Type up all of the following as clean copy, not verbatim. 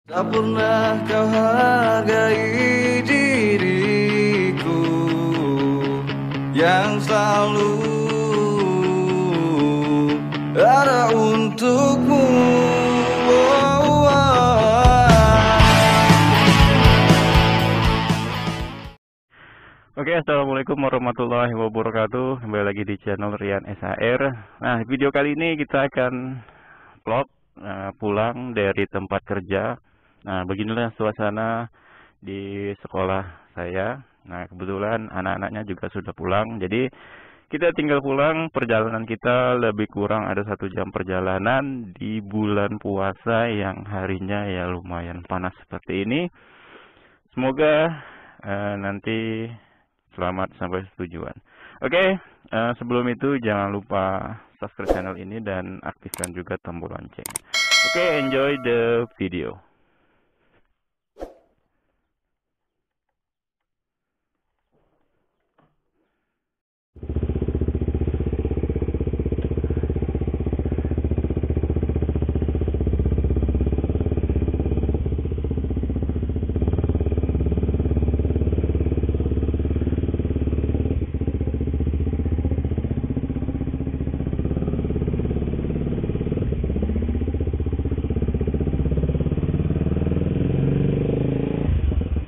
Tak pernah kau hargai diriku yang selalu ada untukmu. Oke, assalamualaikum warahmatullahi wabarakatuh. Kembali lagi di channel Rian SHR. Nah, video kali ini kita akan vlog pulang dari tempat kerja. Nah, beginilah suasana di sekolah saya. Nah, kebetulan anak-anaknya juga sudah pulang. Jadi kita tinggal pulang. Perjalanan kita lebih kurang ada 1 jam perjalanan di bulan puasa yang harinya ya lumayan panas seperti ini. Semoga nanti selamat sampai tujuan. Oke, sebelum itu jangan lupa subscribe channel ini dan aktifkan juga tombol lonceng. Oke, enjoy the video.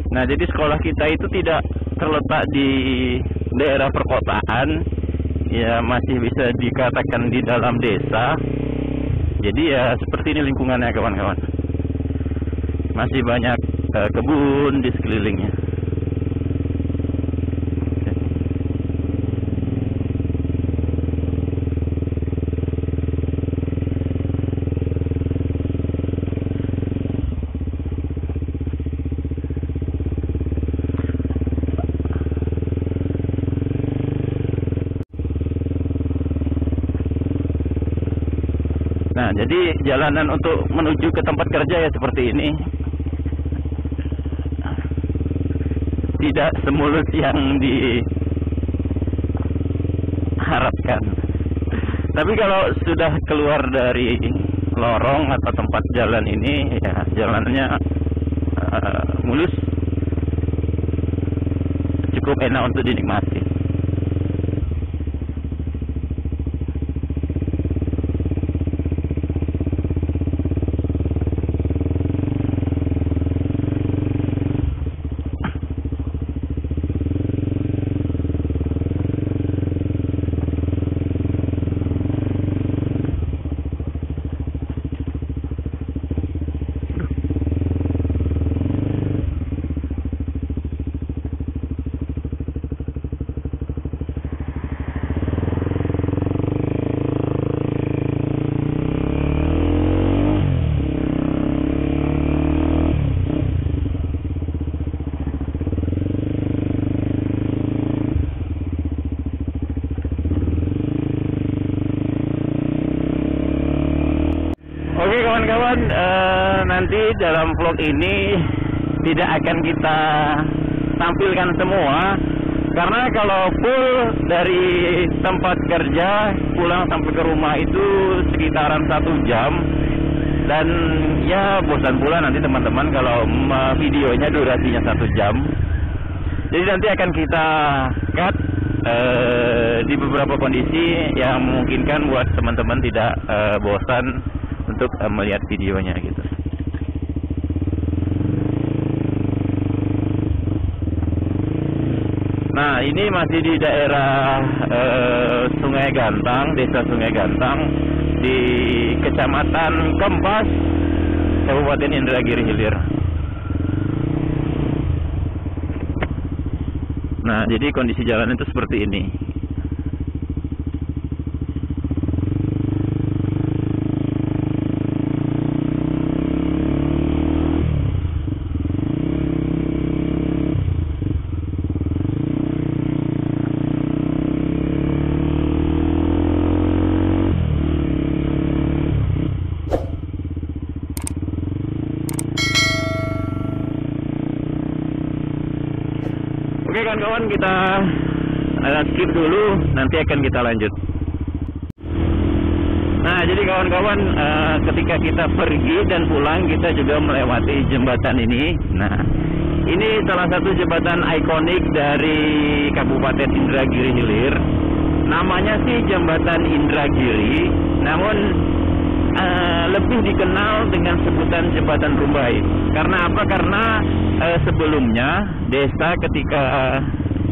Nah, jadi sekolah kita itu tidak terletak di daerah perkotaan, ya masih bisa dikatakan di dalam desa. Jadi ya seperti ini lingkungannya kawan-kawan. Masih banyak kebun di sekelilingnya. Nah, jadi jalanan untuk menuju ke tempat kerja ya seperti ini. Tidak semulus yang diharapkan. Tapi kalau sudah keluar dari lorong atau tempat jalan ini, ya jalannya mulus, cukup enak untuk dinikmati. Oke kawan-kawan, nanti dalam vlog ini tidak akan kita tampilkan semua, karena kalau full dari tempat kerja pulang sampai ke rumah itu sekitaran 1 jam, dan ya bosan pula nanti teman-teman kalau videonya durasinya 1 jam. Jadi nanti akan kita cut di beberapa kondisi yang memungkinkan buat teman-teman tidak bosan untuk melihat videonya gitu. Nah, ini masih di daerah Sungai Gantang, Desa Sungai Gantang, di Kecamatan Kempas, Kabupaten Indragiri Hilir. Nah, jadi kondisi jalan itu seperti ini. Oke kawan-kawan, kita skip dulu, nanti akan kita lanjut. Nah, jadi kawan-kawan, ketika kita pergi dan pulang kita juga melewati jembatan ini. Nah, ini salah satu jembatan ikonik dari Kabupaten Indragiri Hilir. Namanya sih Jembatan Indragiri, namun lebih dikenal dengan sebutan Jembatan Rumbai. Karena apa? Karena sebelumnya desa ketika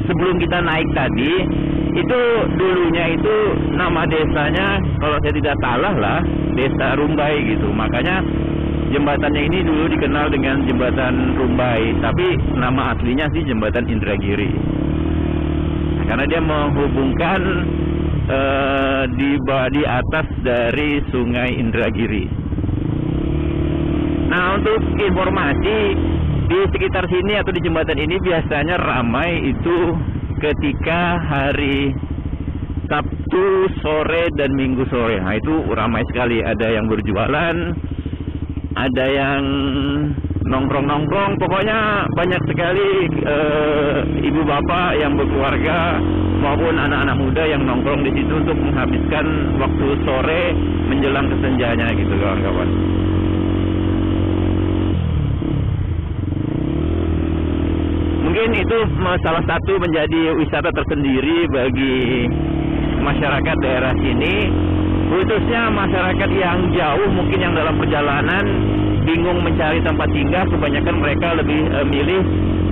sebelum kita naik tadi, itu dulunya itu nama desanya, kalau saya tidak salah lah, Desa Rumbai gitu. Makanya jembatannya ini dulu dikenal dengan Jembatan Rumbai, tapi nama aslinya sih Jembatan Indragiri. Karena dia menghubungkan di atas dari Sungai Indragiri. Nah, untuk informasi, di sekitar sini atau di jembatan ini biasanya ramai itu ketika hari Sabtu sore dan Minggu sore. Nah, itu ramai sekali. Ada yang berjualan, ada yang nongkrong-nongkrong, pokoknya banyak sekali ibu bapak yang berkeluarga maupun anak-anak muda yang nongkrong di situ untuk menghabiskan waktu sore menjelang kesenjanya gitu kawan-kawan. Mungkin itu salah satu menjadi wisata tersendiri bagi masyarakat daerah sini, khususnya masyarakat yang jauh, mungkin yang dalam perjalanan bingung mencari tempat singgah. Kebanyakan mereka lebih milih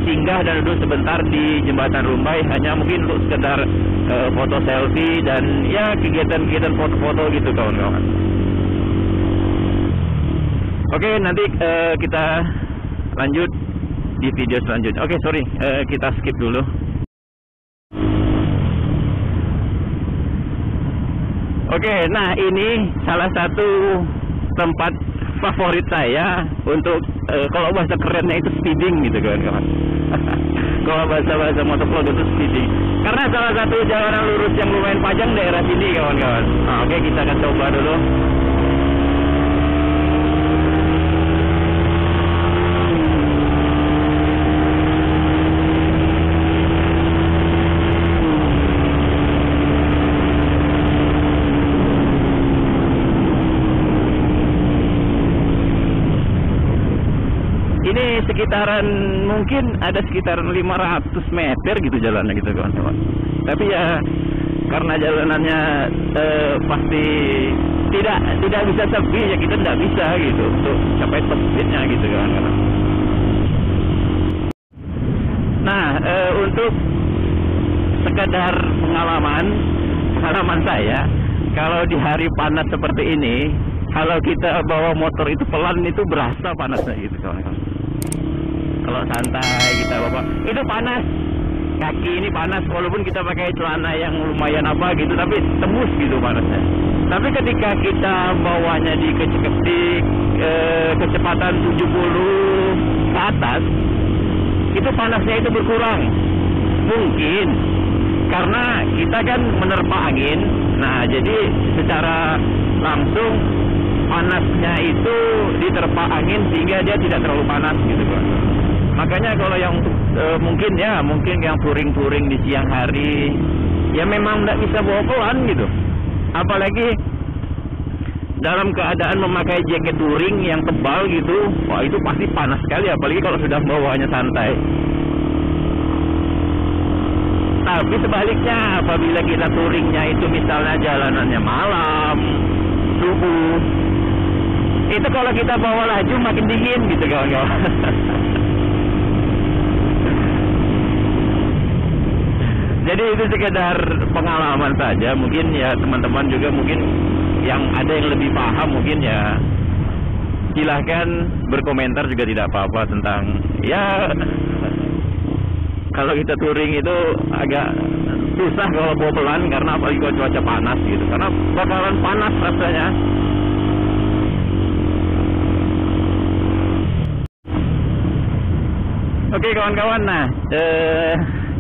singgah dan duduk sebentar di Jembatan Rumbai, hanya mungkin untuk sekedar foto selfie dan ya kegiatan-kegiatan foto-foto gitu kawan-kawan. Oke, nanti kita lanjut di video selanjutnya. Oke, sorry, kita skip dulu. Oke, nah ini salah satu tempat favorit saya untuk kalau bahasa kerennya itu speeding gitu kawan-kawan. Kalau bahasa motovlog itu speeding. Karena salah satu jalanan lurus yang lumayan panjang daerah sini kawan-kawan. Nah, oke, kita akan coba dulu. Ini sekitaran, mungkin ada sekitaran 500 meter gitu jalannya gitu kawan-kawan. Tapi ya karena jalanannya pasti tidak bisa sepi, ya kita tidak bisa gitu untuk capai top speednya gitu kawan-kawan. Nah, untuk sekadar pengalaman saya, kalau di hari panas seperti ini, kalau kita bawa motor itu pelan, itu berasa panasnya gitu kawan-kawan. Kalau santai kita bawa, itu panas, kaki ini panas, walaupun kita pakai celana yang lumayan apa gitu, tapi tembus gitu panasnya. Tapi ketika kita bawanya di kecepatan 70 ke atas, itu panasnya itu berkurang. Mungkin karena kita kan menerpa angin, nah jadi secara langsung panasnya itu diterpa angin sehingga dia tidak terlalu panas gitu kan. Makanya kalau yang mungkin yang touring di siang hari, ya memang tidak bisa bawa pelan gitu. Apalagi dalam keadaan memakai jaket touring yang tebal gitu, wah itu pasti panas sekali. Apalagi kalau sudah bawanya santai. Tapi sebaliknya, apabila kita touringnya itu misalnya jalanannya malam, subuh, itu kalau kita bawa laju makin dingin gitu kawan-kawan. Jadi itu sekedar pengalaman saja. Mungkin ya teman-teman juga mungkin yang ada yang lebih paham, mungkin ya silahkan berkomentar juga tidak apa-apa tentang ya kalau kita touring itu agak susah kalau bawa pelan, karena apalagi kalau cuaca panas gitu, karena bakalan panas rasanya. Oke kawan-kawan, nah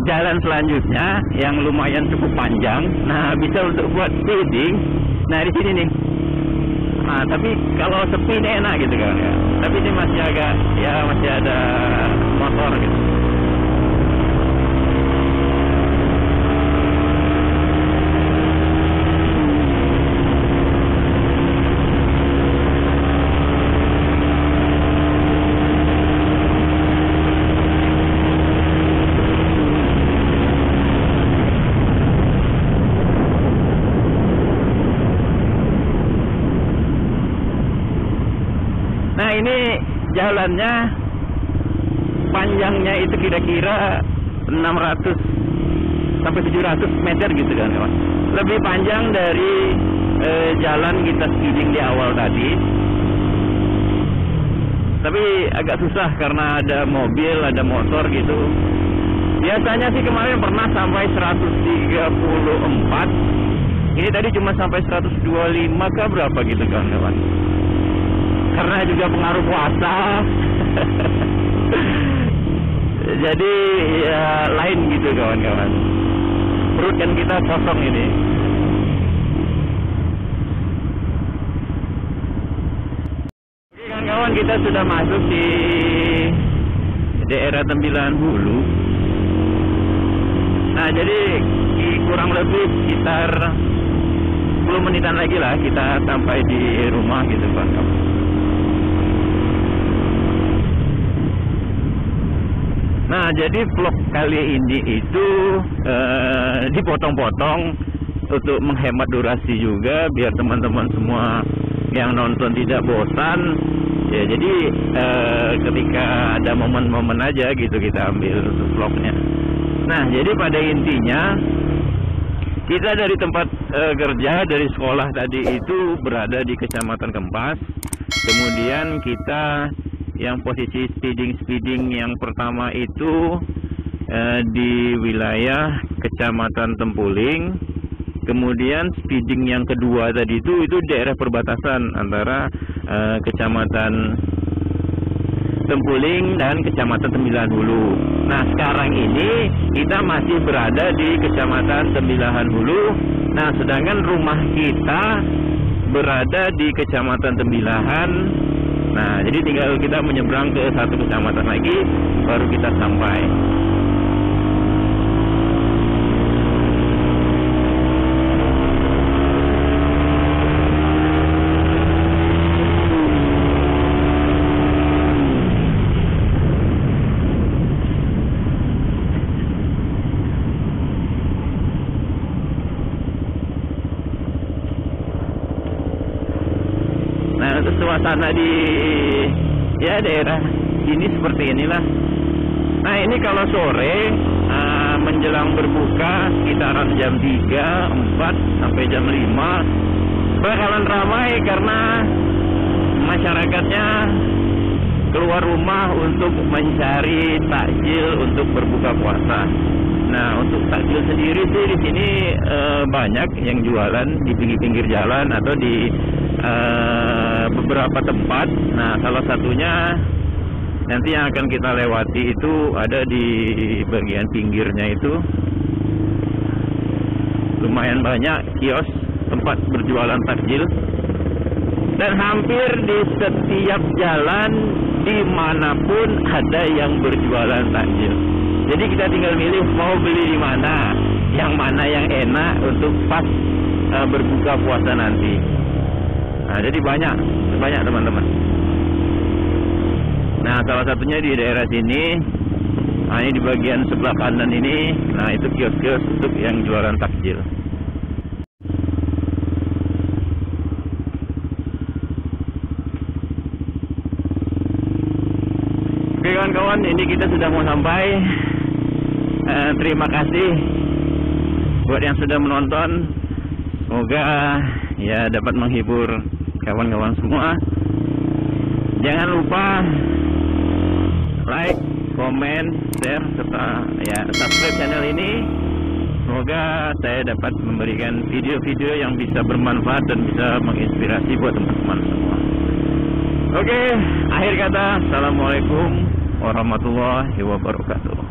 jalan selanjutnya yang lumayan cukup panjang, nah bisa untuk buat speeding. Nah di sini nih. Nah tapi kalau sepi ini enak gitu kan ya. Tapi ini masih agak ya masih ada motor gitu. jalannya panjangnya itu kira-kira 600 sampai 700 meter gitu kan kawan. Lebih panjang dari jalan kita speeding di awal tadi. Tapi agak susah karena ada mobil, ada motor gitu. Biasanya sih kemarin pernah sampai 134. Ini tadi cuma sampai 125 kah berapa gitu kan kawan. Karena juga pengaruh puasa. Jadi ya lain gitu kawan-kawan. Perut kan kita kosong ini. Oke kawan-kawan, kita sudah masuk di daerah Tembilan Hulu. Nah jadi kurang lebih sekitar 10 menitan lagi lah kita sampai di rumah gitu kawan-kawan. Nah jadi vlog kali ini itu dipotong-potong untuk menghemat durasi juga biar teman-teman semua yang nonton tidak bosan. Ya jadi ketika ada momen-momen aja gitu kita ambil untuk vlognya. Nah jadi pada intinya kita dari tempat kerja, dari sekolah tadi itu berada di Kecamatan Kempas. Kemudian kita yang posisi speeding yang pertama itu di wilayah Kecamatan Tempuling. Kemudian speeding yang kedua tadi itu daerah perbatasan antara Kecamatan Tempuling dan Kecamatan Tembilan Hulu. Nah sekarang ini kita masih berada di Kecamatan Tembilan Hulu. Nah sedangkan rumah kita berada di Kecamatan Tembilahan. Nah jadi tinggal kita menyeberang ke satu kecamatan lagi baru kita sampai. Nah, untuk suasana di daerah ini seperti inilah. Nah, ini kalau sore menjelang berbuka sekitaran jam 3, 4 sampai jam 5 bakalan ramai karena masyarakatnya keluar rumah untuk mencari takjil untuk berbuka puasa. Nah, untuk takjil sendiri sih di sini banyak yang jualan di pinggir-pinggir jalan atau di beberapa tempat. Nah, salah satunya nanti yang akan kita lewati itu ada di bagian pinggirnya itu. Lumayan banyak kios tempat berjualan takjil. Dan hampir di setiap jalan dimanapun ada yang berjualan takjil. Jadi kita tinggal milih mau beli di mana, yang mana yang enak untuk pas berbuka puasa nanti. Nah, jadi banyak teman-teman. Nah, salah satunya di daerah sini. Nah, ini di bagian sebelah kanan ini. Nah, itu kios-kios untuk yang jualan takjil. Oke kawan-kawan, ini kita sudah mau sampai. Terima kasih buat yang sudah menonton. Semoga ya dapat menghibur kawan-kawan semua. Jangan lupa like, komen, share, serta ya subscribe channel ini. Semoga saya dapat memberikan video-video yang bisa bermanfaat dan bisa menginspirasi buat teman-teman semua. Oke, akhir kata, assalamualaikum warahmatullahi wabarakatuh.